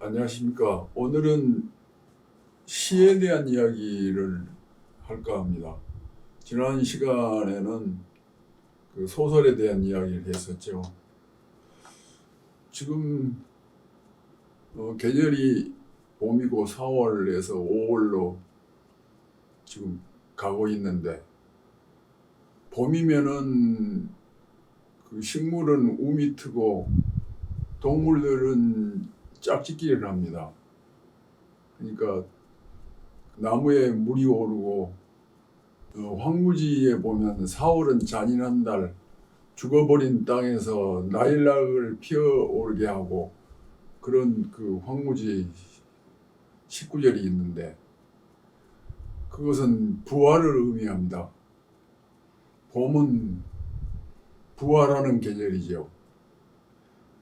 안녕하십니까. 오늘은 시에 대한 이야기를 할까 합니다. 지난 시간에는 그 소설에 대한 이야기를 했었죠. 지금 계절이 봄이고 4월에서 5월로 지금 가고 있는데, 봄이면은 그 식물은 움이 트고 동물들은 짝짓기를 합니다. 그러니까 나무에 물이 오르고, 황무지에 보면 4월은 잔인한 달, 죽어버린 땅에서 나일락을 피어오르게 하고, 그런 그 황무지 19절이 있는데, 그것은 부활을 의미합니다. 봄은 부활하는 계절이죠.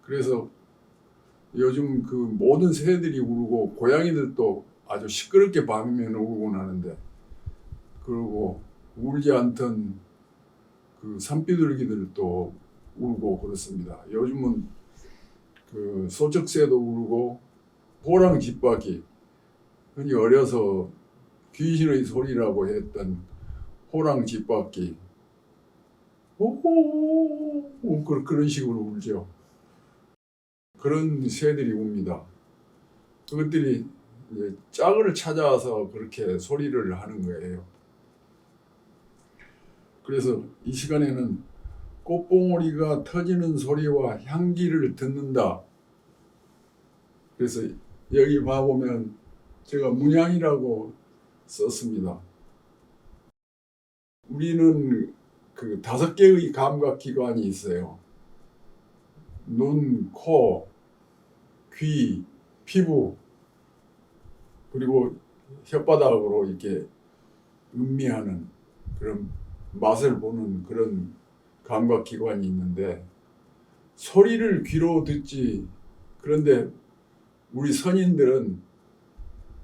그래서 요즘 그 모든 새들이 울고, 고양이들도 아주 시끄럽게 밤이면 울곤 하는데, 그리고 울지 않던 그 산비둘기들도 울고 그렇습니다. 요즘은 그 소쩍새도 울고, 호랑 집 밖이, 흔히 어려서 귀신의 소리라고 했던 호랑 집 밖이 오호 그런 식으로 울죠. 그런 새들이 웁니다. 그것들이 이제 짝을 찾아서 그렇게 소리를 하는 거예요. 그래서 이 시간에는 꽃봉오리가 터지는 소리와 향기를 듣는다. 그래서 여기 봐보면 제가 문향이라고 썼습니다. 우리는 그 5개의 감각기관이 있어요. 눈, 코, 귀, 피부, 그리고 혓바닥으로 이렇게 음미하는, 그런 맛을 보는 그런 감각기관이 있는데, 소리를 귀로 듣지. 그런데 우리 선인들은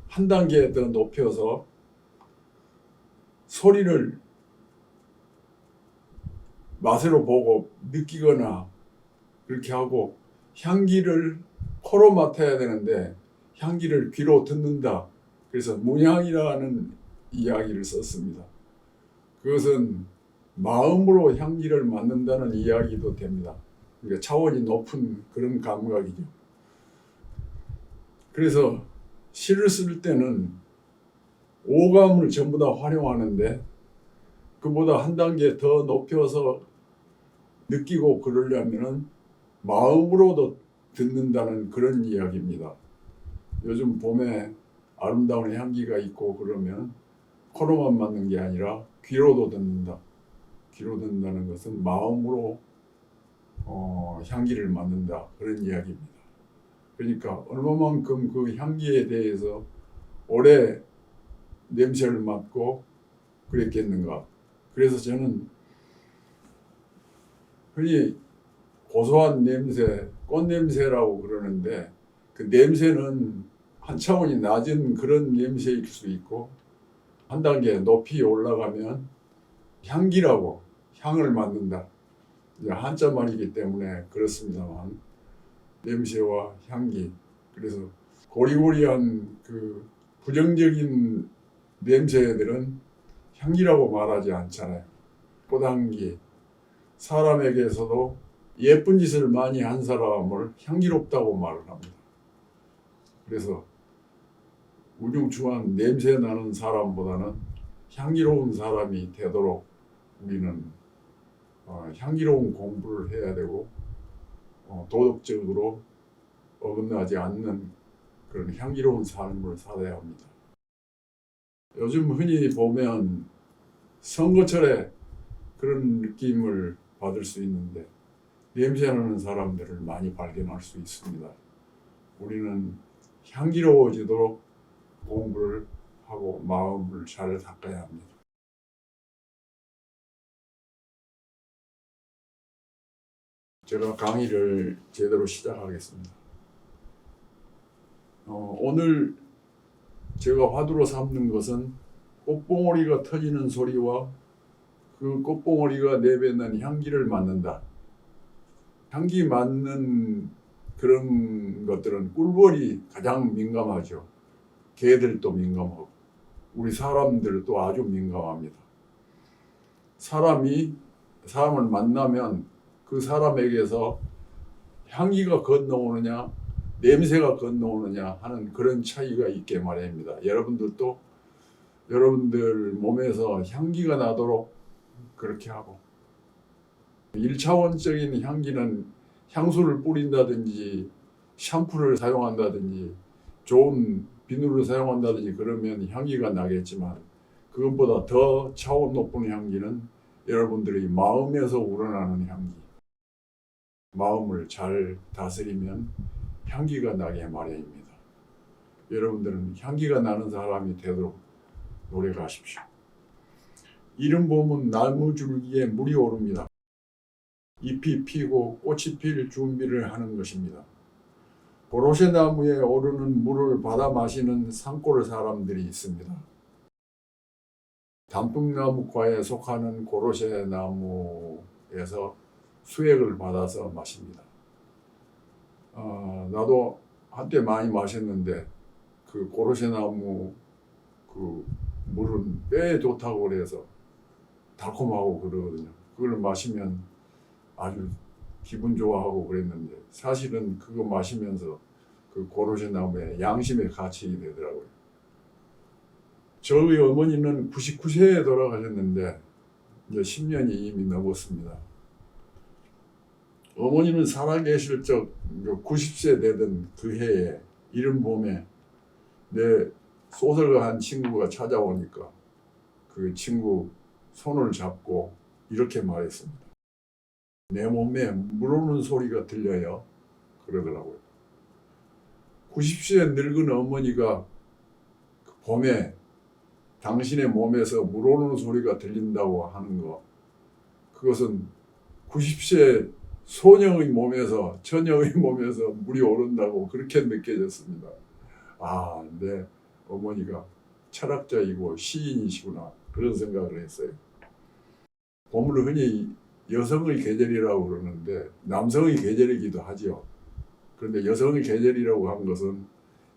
한 단계 더 높여서 소리를 맛으로 보고 느끼거나 그렇게 하고, 향기를 코로 맡아야 되는데 향기를 귀로 듣는다. 그래서 문향이라는 이야기를 썼습니다. 그것은 마음으로 향기를 맡는다는 이야기도 됩니다. 그러니까 차원이 높은 그런 감각이죠. 그래서 시를 쓸 때는 오감을 전부 다 활용하는데, 그보다 한 단계 더 높여서 느끼고 그러려면 마음으로도 듣는다는 그런 이야기입니다. 요즘 봄에 아름다운 향기가 있고 그러면 코로만 맡는 게 아니라 귀로도 듣는다. 귀로 듣는다는 것은 마음으로 향기를 맡는다, 그런 이야기입니다. 그러니까 얼마만큼 그 향기에 대해서 오래 냄새를 맡고 그랬겠는가. 그래서 저는 흔히 고소한 냄새, 꽃냄새라고 그러는데, 그 냄새는 한 차원이 낮은 그런 냄새일 수 있고, 한 단계 높이 올라가면 향기라고, 향을 맡는다. 이제 한자말이기 때문에 그렇습니다만, 냄새와 향기. 그래서 고리고리한 그 부정적인 냄새들은 향기라고 말하지 않잖아요. 꽃향기. 사람에게서도 예쁜 짓을 많이 한 사람을 향기롭다고 말을 합니다. 그래서 우중충한 냄새 나는 사람보다는 향기로운 사람이 되도록 우리는 향기로운 공부를 해야 되고, 도덕적으로 어긋나지 않는 그런 향기로운 삶을 살아야 합니다. 요즘 흔히 보면 선거철에 그런 느낌을 받을 수 있는데, 냄새나는 사람들을 많이 발견할 수 있습니다. 우리는 향기로워지도록 공부를 하고 마음을 잘 닦아야 합니다. 제가 강의를 제대로 시작하겠습니다. 오늘 제가 화두로 삼는 것은 꽃봉오리가 터지는 소리와 그 꽃봉오리가 내뱉는 향기를 맡는다. 향기 맡는 그런 것들은 꿀벌이 가장 민감하죠. 개들도 민감하고 우리 사람들도 아주 민감합니다. 사람을 만나면 그 사람에게서 향기가 건너오느냐 냄새가 건너오느냐 하는 그런 차이가 있게 마련입니다. 여러분들도 여러분들 몸에서 향기가 나도록 그렇게 하고, 1차원적인 향기는 향수를 뿌린다든지 샴푸를 사용한다든지 좋은 비누를 사용한다든지 그러면 향기가 나겠지만, 그것보다 더 차원 높은 향기는 여러분들의 마음에서 우러나는 향기. 마음을 잘 다스리면 향기가 나게 마련입니다. 여러분들은 향기가 나는 사람이 되도록 노력하십시오. 이른 봄은 나무줄기에 물이 오릅니다. 잎이 피고 꽃이 필 준비를 하는 것입니다. 고로쇠나무에 오르는 물을 받아 마시는 산골 사람들이 있습니다. 단풍나무과에 속하는 고로쇠나무에서 수액을 받아서 마십니다. 나도 한때 많이 마셨는데 그 고로쇠나무 그 물은 뼈에 좋다고 그래서 달콤하고 그러거든요. 그걸 마시면 아주 기분 좋아하고 그랬는데, 사실은 그거 마시면서 그 고로쇠나무에 양심에 갇히게 되더라고요. 저희 어머니는 99세에 돌아가셨는데 이제 10년이 이미 넘었습니다. 어머니는 살아계실 적 90세 되던 그 해에 이른 봄에 내 소설가 한 친구가 찾아오니까 그 친구 손을 잡고 이렇게 말했습니다. 내 몸에 물 오는 소리가 들려요. 그러더라고요. 90세 늙은 어머니가 그 봄에 당신의 몸에서 물 오는 소리가 들린다고 하는 거, 그것은 90세 소녀의 몸에서, 처녀의 몸에서 물이 오른다고 그렇게 느껴졌습니다. 아, 내 어머니가 철학자이고 시인이시구나, 그런 생각을 했어요. 봄을 흔히 여성의 계절이라고 그러는데 남성의 계절이기도 하죠. 그런데 여성의 계절이라고 한 것은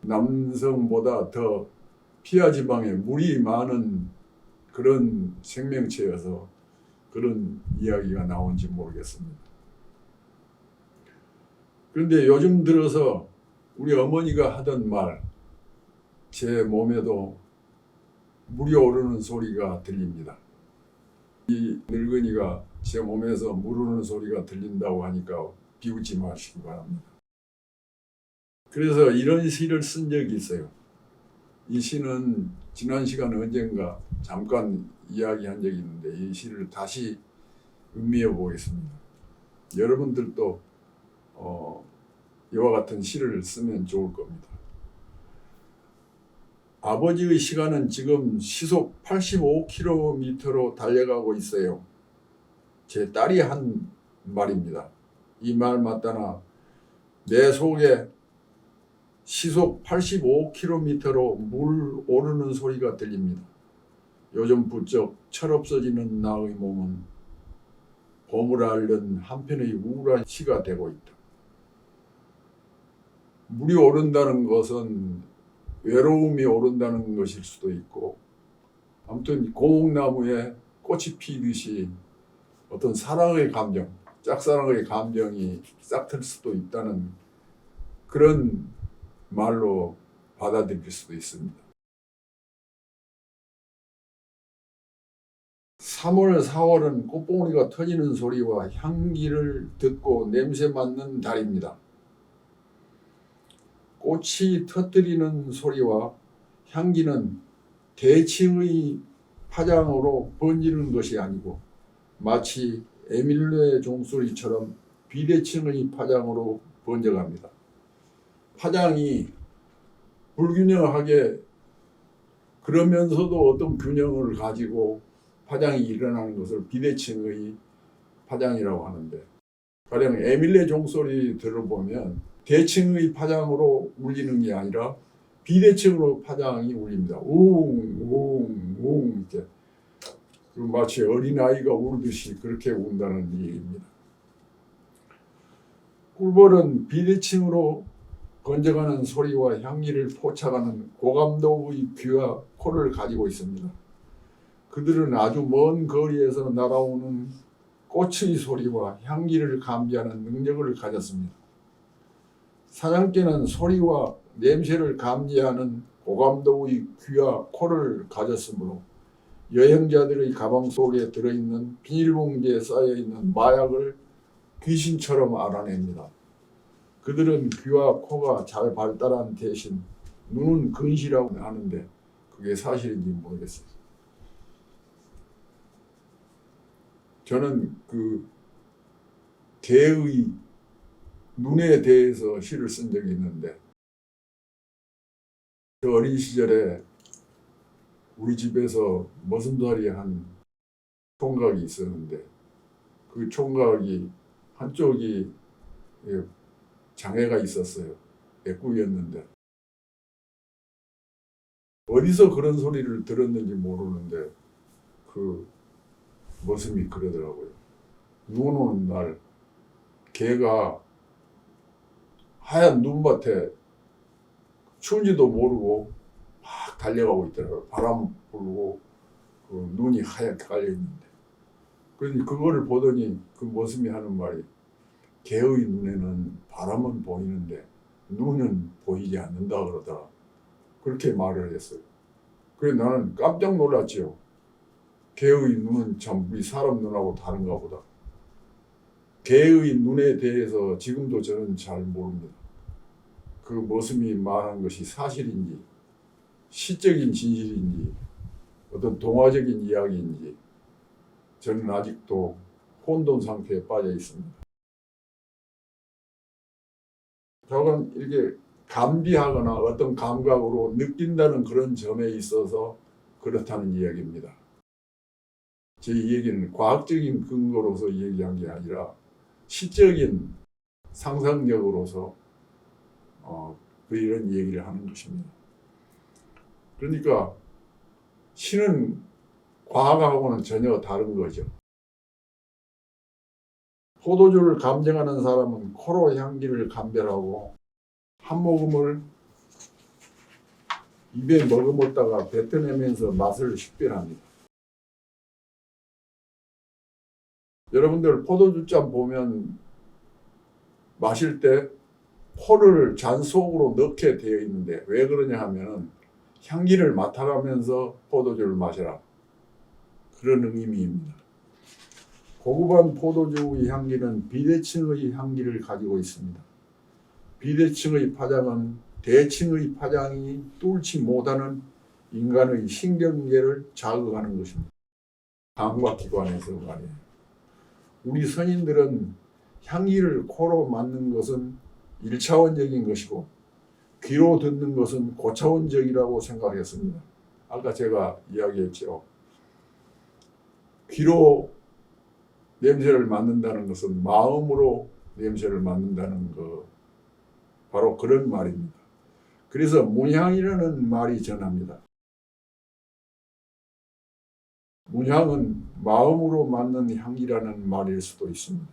남성보다 더 피하 지방에 물이 많은 그런 생명체여서 그런 이야기가 나온지 모르겠습니다. 그런데 요즘 들어서 우리 어머니가 하던 말, 제 몸에도 물이 오르는 소리가 들립니다. 이 늙은이가 제 몸에서 물 오르는 소리가 들린다고 하니까 비웃지 마시기 바랍니다. 그래서 이런 시를 쓴 적이 있어요. 이 시는 지난 시간에 언젠가 잠깐 이야기한 적이 있는데 이 시를 다시 음미해 보겠습니다. 여러분들도 이와 같은 시를 쓰면 좋을 겁니다. 아버지의 시간은 지금 시속 85km로 달려가고 있어요. 제 딸이 한 말입니다. 이 말 맞다나 내 속에 시속 85km로 물 오르는 소리가 들립니다. 요즘 부쩍 철없어지는 나의 몸은 봄을 앓는 한편의 우울한 시가 되고 있다. 물이 오른다는 것은 외로움이 오른다는 것일 수도 있고, 아무튼 고목나무에 꽃이 피듯이 어떤 사랑의 감정, 짝사랑의 감정이 싹틀 수도 있다는 그런 말로 받아들일 수도 있습니다. 3월, 4월은 꽃봉오리가 터지는 소리와 향기를 듣고 냄새 맡는 달입니다. 꽃이 터뜨리는 소리와 향기는 대칭의 파장으로 번지는 것이 아니고 마치 에밀레 종소리처럼 비대칭의 파장으로 번져갑니다. 파장이 불균형하게 그러면서도 어떤 균형을 가지고 파장이 일어나는 것을 비대칭의 파장이라고 하는데, 가령 에밀레 종소리 들어보면 대칭의 파장으로 울리는 게 아니라 비대칭으로 파장이 울립니다. 웅웅웅 이렇게. 마치 어린아이가 울듯이 그렇게 운다는 얘기입니다. 꿀벌은 비대칭으로 건져가는 소리와 향기를 포착하는 고감도의 귀와 코를 가지고 있습니다. 그들은 아주 먼 거리에서 날아오는 꽃의 소리와 향기를 감지하는 능력을 가졌습니다. 사냥개는 소리와 냄새를 감지하는 고감도의 귀와 코를 가졌으므로 여행자들의 가방 속에 들어있는 비닐봉지에 쌓여있는 마약을 귀신처럼 알아냅니다. 그들은 귀와 코가 잘 발달한 대신 눈은 근시라고 하는데 그게 사실인지 모르겠어요. 저는 그 개의 눈에 대해서 시를 쓴 적이 있는데, 저 어린 시절에 우리 집에서 머슴살이 한 총각이 있었는데 그 총각이 한쪽이 장애가 있었어요. 애꾸였는데 어디서 그런 소리를 들었는지 모르는데 그 머슴이 그러더라고요. 눈 오는 날 개가 하얀 눈밭에 추운지도 모르고 막 달려가고 있더라고요. 바람 불고 그 눈이 하얗게 깔려있는데. 그러니 그거를 보더니 그 머슴이 하는 말이 개의 눈에는 바람은 보이는데 눈은 보이지 않는다 그러더라. 그렇게 말을 했어요. 그래서 나는 깜짝 놀랐지요. 개의 눈은 참 우리 사람 눈하고 다른가 보다. 개의 눈에 대해서 지금도 저는 잘 모릅니다. 그 머슴이 말한 것이 사실인지 시적인 진실인지 어떤 동화적인 이야기인지 저는 아직도 혼돈 상태에 빠져 있습니다. 저건 이렇게 감비하거나 어떤 감각으로 느낀다는 그런 점에 있어서 그렇다는 이야기입니다. 제 얘기는 과학적인 근거로서 얘기한 게 아니라 시적인 상상력으로서 이런 얘기를 하는 것입니다. 그러니까 시는 과학하고는 전혀 다른 거죠. 포도주를 감정하는 사람은 코로 향기를 감별하고 한 모금을 입에 머금었다가 뱉어내면서 맛을 식별합니다. 여러분들 포도주잔 보면 마실 때 코를 잔 속으로 넣게 되어 있는데 왜 그러냐 하면 향기를 맡아가면서 포도주를 마셔라. 그런 의미입니다. 고급한 포도주의 향기는 비대칭의 향기를 가지고 있습니다. 비대칭의 파장은 대칭의 파장이 뚫지 못하는 인간의 신경계를 자극하는 것입니다. 감각기관에서 말이에요. 우리 선인들은 향기를 코로 맡는 것은 1차원적인 것이고 귀로 듣는 것은 고차원적이라고 생각했습니다. 아까 제가 이야기했죠. 귀로 냄새를 맡는다는 것은 마음으로 냄새를 맡는다는 것, 바로 그런 말입니다. 그래서 문향이라는 말이 전합니다. 문향은 마음으로 맡는 향기라는 말일 수도 있습니다.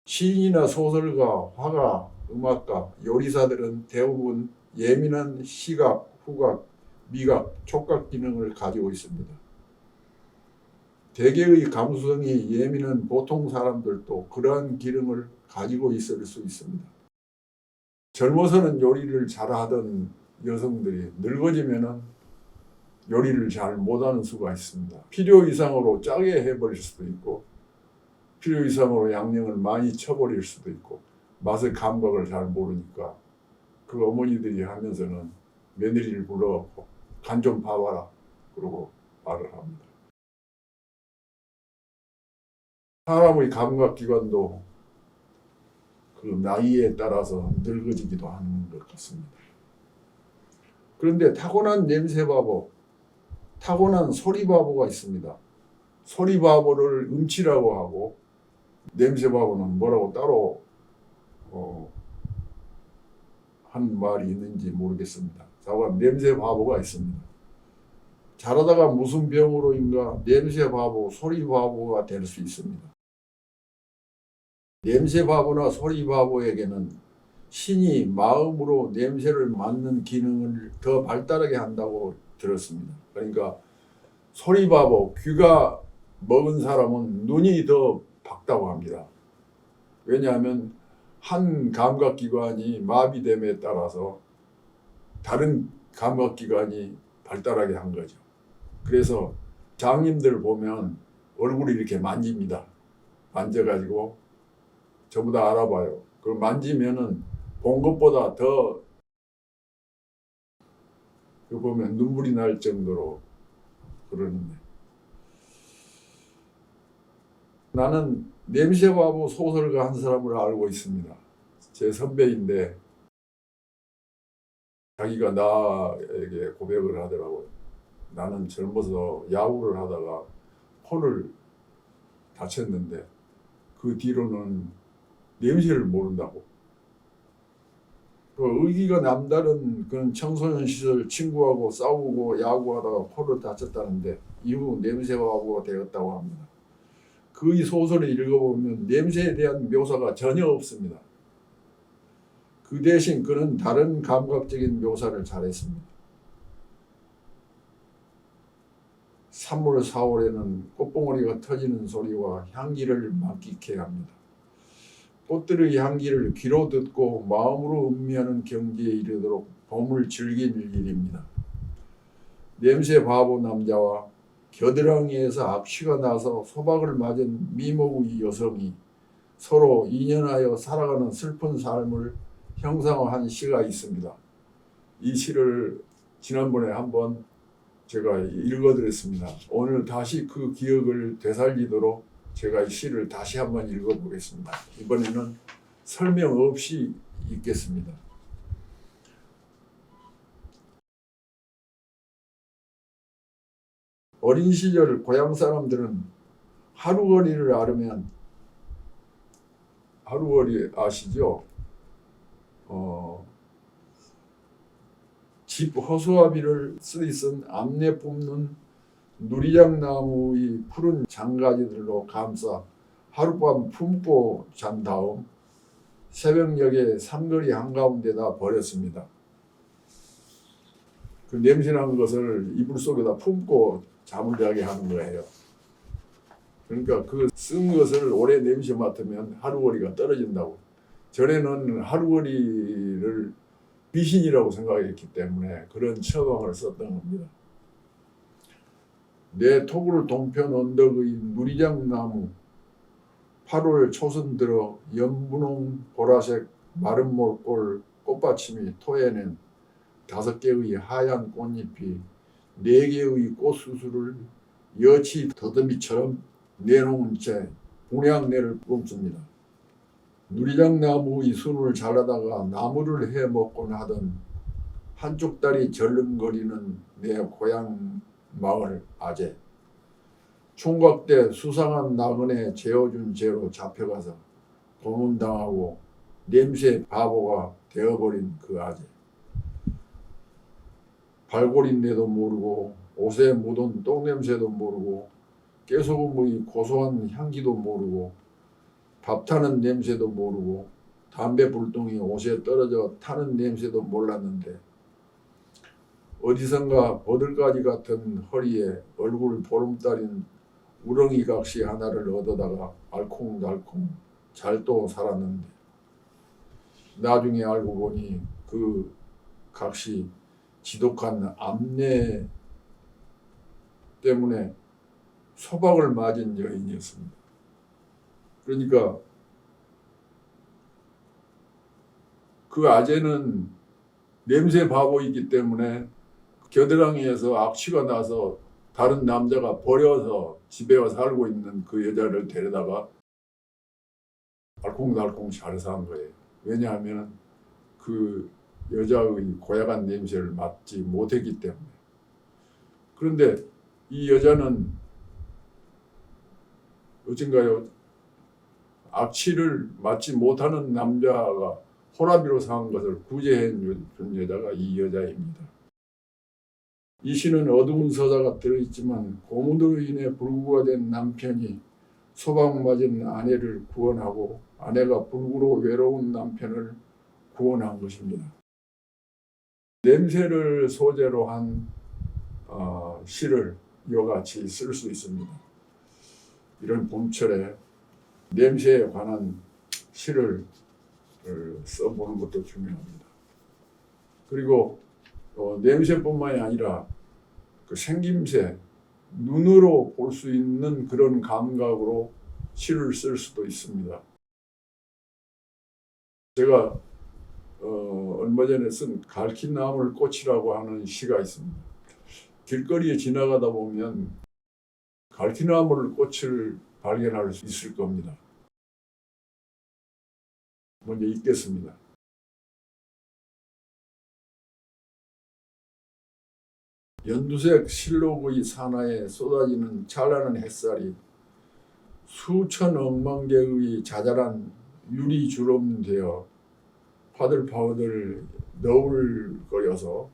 시인이나 소설가, 화가, 음악가, 요리사들은 대부분 예민한 시각, 후각, 미각, 촉각 기능을 가지고 있습니다. 대개의 감수성이 예민한 보통 사람들도 그러한 기능을 가지고 있을 수 있습니다. 젊어서는 요리를 잘하던 여성들이 늙어지면 요리를 잘 못하는 수가 있습니다. 필요 이상으로 짜게 해버릴 수도 있고 필요 이상으로 양념을 많이 쳐버릴 수도 있고 맛의 감각을 잘 모르니까 그 어머니들이 하면서는 며느리를 불러갖고 간 좀 봐봐라 그러고 말을 합니다. 사람의 감각기관도 그 나이에 따라서 늙어지기도 하는 것 같습니다. 그런데 타고난 냄새바보, 타고난 소리바보가 있습니다. 소리바보를 음치라고 하고 냄새바보는 뭐라고 따로 한 말이 있는지 모르겠습니다. 자고한 냄새바보가 있습니다. 자라다가 무슨 병으로인가 냄새바보, 소리바보가 될 수 있습니다. 냄새 바보나 소리 바보에게는 신이 마음으로 냄새를 맡는 기능을 더 발달하게 한다고 들었습니다. 그러니까 소리 바보, 귀가 먹은 사람은 눈이 더 밝다고 합니다. 왜냐하면 한 감각기관이 마비됨에 따라서 다른 감각기관이 발달하게 한 거죠. 그래서 장님들 보면 얼굴을 이렇게 만집니다. 만져가지고 전부 다 알아봐요. 그걸 만지면은 본 것보다 더 그 보면 눈물이 날 정도로 그러는데, 나는 냄새바보 소설가 한 사람을 알고 있습니다. 제 선배인데 자기가 나에게 고백을 하더라고요. 나는 젊어서 야구를 하다가 코를 다쳤는데 그 뒤로는 냄새를 모른다고. 그 의기가 남다른 그런 청소년 시절 친구하고 싸우고 야구하다가 코를 다쳤다는데 이후 냄새바보가 되었다고 합니다. 그 소설을 읽어보면 냄새에 대한 묘사가 전혀 없습니다. 그 대신 그는 다른 감각적인 묘사를 잘했습니다. 3월, 4월에는 꽃봉오리가 터지는 소리와 향기를 만끽해 합니다. 꽃들의 향기를 귀로 듣고 마음으로 음미하는 경지에 이르도록 봄을 즐길 일입니다. 냄새 바보 남자와 겨드랑이에서 악취가 나서 소박을 맞은 미모의 여성이 서로 인연하여 살아가는 슬픈 삶을 형상화한 시가 있습니다. 이 시를 지난번에 한번 제가 읽어드렸습니다. 오늘 다시 그 기억을 되살리도록 제가 이 시를 다시 한번 읽어보겠습니다. 이번에는 설명 없이 읽겠습니다. 어린 시절 고향 사람들은 하루거리를 앓으면, 하루거리 아시죠? 집 허수아비를 쓰디쓴 암내 뿜는 누리장 나무의 푸른 장가지들로 감싸 하룻밤 품고 잔 다음 새벽녘에 삼거리 한가운데다 버렸습니다. 그 냄새나는 것을 이불 속에다 품고 잠을 자게 하는 거예요. 그러니까 그 쓴 것을 오래 냄새 맡으면 하루거리가 떨어진다고. 전에는 하루거리를 귀신이라고 생각했기 때문에 그런 처방을 썼던 겁니다. 내 토굴 동편 언덕의 누리장 나무 8월 초선 들어 연분홍 보라색 마른 몰골 꽃받침이 토해낸 5개의 하얀 꽃잎이 4개의 꽃수술을 여치 더듬이처럼 내놓은 채 공양내를 뿜습니다. 누리장 나무의 순을 잘라다가 나무를 해먹곤 하던 한쪽 다리 절름거리는 내 고향 마을 아재. 총각 때 수상한 나그네 재워준 죄로 잡혀가서 고문당하고 냄새 바보가 되어버린 그 아재. 발골인데도 모르고 옷에 묻은 똥냄새도 모르고 깨소금의 고소한 향기도 모르고 밥 타는 냄새도 모르고 담배 불똥이 옷에 떨어져 타는 냄새도 몰랐는데 어디선가 버들가지 같은 허리에 얼굴 보름달인 우렁이 각시 하나를 얻어다가 알콩달콩 잘도 살았는데 나중에 알고 보니 그 각시 지독한 암내 때문에 소박을 맞은 여인이었습니다. 그러니까 그 아재는 냄새 바보이기 때문에 겨드랑이에서 악취가 나서 다른 남자가 버려서 집에 와서 살고 있는 그 여자를 데려다가 알콩달콩 잘 산 거예요. 왜냐하면 그 여자의 고약한 냄새를 맡지 못했기 때문에. 그런데 이 여자는 어쩐가요? 악취를 맡지 못하는 남자가 호라비로 산 것을 구제해 준 여자가 이 여자입니다. 이 시는 어두운 서사가 들어있지만 고문으로 인해 불구가 된 남편이 소방맞은 아내를 구원하고 아내가 불구로 외로운 남편을 구원한 것입니다. 냄새를 소재로 한 시를 이와 같이 쓸 수 있습니다. 이런 봄철에 냄새에 관한 시를 써보는 것도 중요합니다. 그리고 냄새뿐만이 아니라 그 생김새, 눈으로 볼 수 있는 그런 감각으로 시를 쓸 수도 있습니다. 제가 얼마 전에 쓴 갈퀴나물 꽃이라고 하는 시가 있습니다. 길거리에 지나가다 보면 갈퀴나물 꽃을 발견할 수 있을 겁니다. 먼저 읽겠습니다. 연두색 실록의 산하에 쏟아지는 찬란한 햇살이 수천억만 개의 자잘한 유리주름 되어 파들파들 너울거려서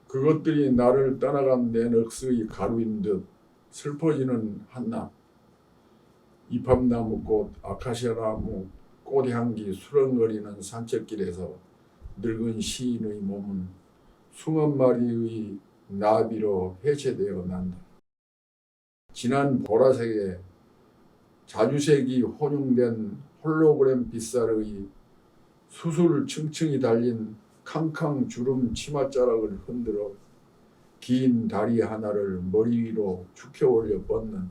그것들이 나를 떠나간 내 넋의 가루인 듯 슬퍼지는 한낮, 이팝나무꽃, 아카시아나무 꽃향기 수렁거리는 산책길에서 늙은 시인의 몸은 수만 마리의 나비로 해체되어 난다. 진한 보라색에 자주색이 혼용된 홀로그램 빗살의 수술 층층이 달린 캉캉 주름 치맛자락을 흔들어 긴 다리 하나를 머리 위로 축혀 올려 뻗는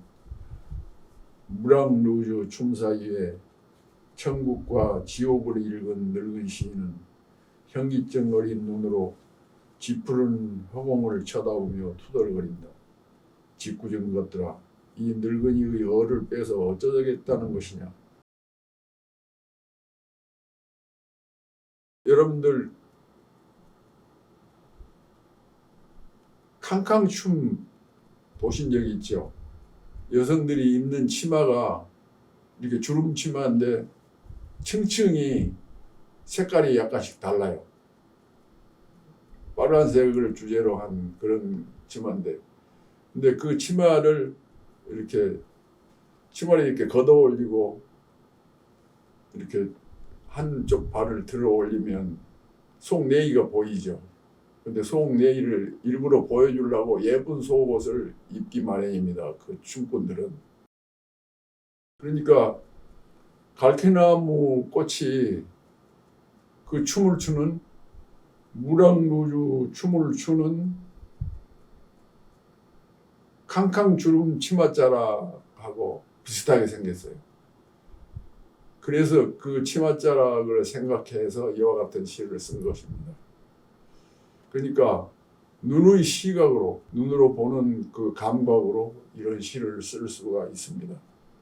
무랑루즈 춤 사이에 천국과 지옥을 읽은 늙은 시인은 현기증 어린 눈으로 짙푸른 허공을 쳐다보며 투덜거린다. 짓궂은 것들아, 이 늙은이의 얼을 빼서 어쩌겠다는 것이냐. 여러분들 캉캉춤 보신 적 있죠? 여성들이 입는 치마가 이렇게 주름 치마인데 층층이 색깔이 약간씩 달라요. 빨간색을 주제로 한 그런 치마인데, 근데 그 치마를 이렇게 걷어 올리고 이렇게 한쪽 발을 들어 올리면 속내의가 보이죠. 근데 속내의를 일부러 보여주려고 예쁜 속옷을 입기 마련입니다. 그 춤꾼들은. 그러니까 갈퀴나무 꽃이 그 춤을 추는 무랑루즈 춤을 추는 캉캉 주름 치맛자락하고 비슷하게 생겼어요. 그래서 그 치맛자락을 생각해서 이와 같은 시를 쓴 것입니다. 그러니까 눈의 시각으로, 눈으로 보는 그 감각으로 이런 시를 쓸 수가 있습니다.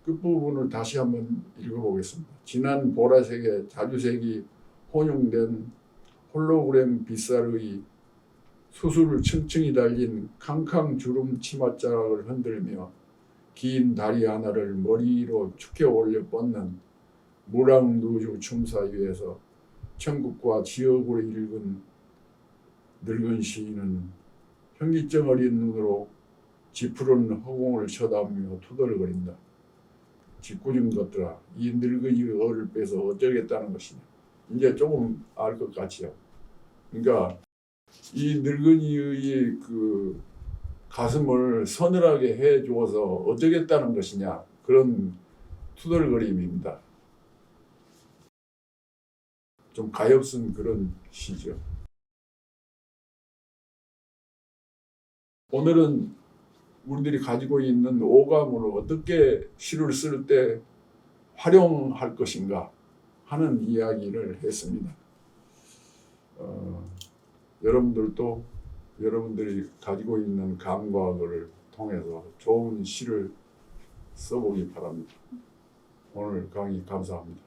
끝부분을 다시 한번 읽어보겠습니다. 진한 보라색에 자주색이 혼용된 홀로그램 빗살의 수술을 층층이 달린 캉캉 주름 치맛자락을 흔들며 긴 다리 하나를 머리로 축혀 올려 뻗는 무랑루즈 춤사 위에서 천국과 지옥을 읽은 늙은 시인은 현기증 어린 눈으로 짙푸른 허공을 쳐다보며 투덜거린다. 짓궂은 것들아, 이 늙은이의 얼을 빼서 어쩌겠다는 것이냐. 이제 조금 알 것 같지요. 그러니까 이 늙은이의 그 가슴을 서늘하게 해 주어서 어쩌겠다는 것이냐, 그런 투덜거림입니다. 좀 가엾은 그런 시죠. 오늘은 우리들이 가지고 있는 오감을 어떻게 시를 쓸 때 활용할 것인가 하는 이야기를 했습니다. 여러분들도 여러분들이 가지고 있는 감각을 통해서 좋은 시를 써보기 바랍니다. 오늘 강의 감사합니다.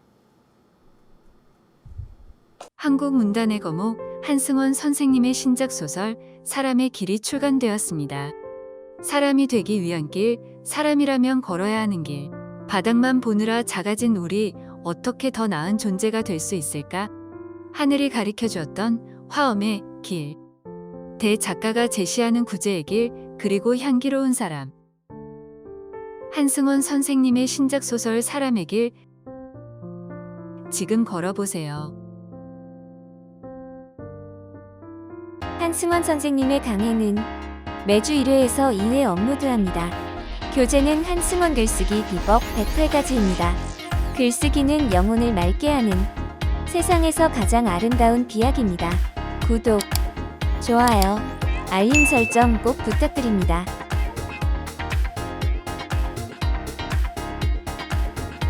한국문단의 거목 한승원 선생님의 신작 소설 사람의 길이 출간되었습니다. 사람이 되기 위한 길, 사람이라면 걸어야 하는 길. 바닥만 보느라 작아진 우리 어떻게 더 나은 존재가 될 수 있을까? 하늘이 가리켜 주었던 화엄의 길. 대작가가 제시하는 구제의 길, 그리고 향기로운 사람. 한승원 선생님의 신작 소설 사람의 길 지금 걸어보세요. 한승원 선생님의 강해는 매주 1회에서 2회 업로드합니다. 교재는 한승원 글쓰기 비법 108가지입니다. 글쓰기는 영혼을 맑게 하는 세상에서 가장 아름다운 비약입니다. 구독, 좋아요, 알림 설정 꼭 부탁드립니다.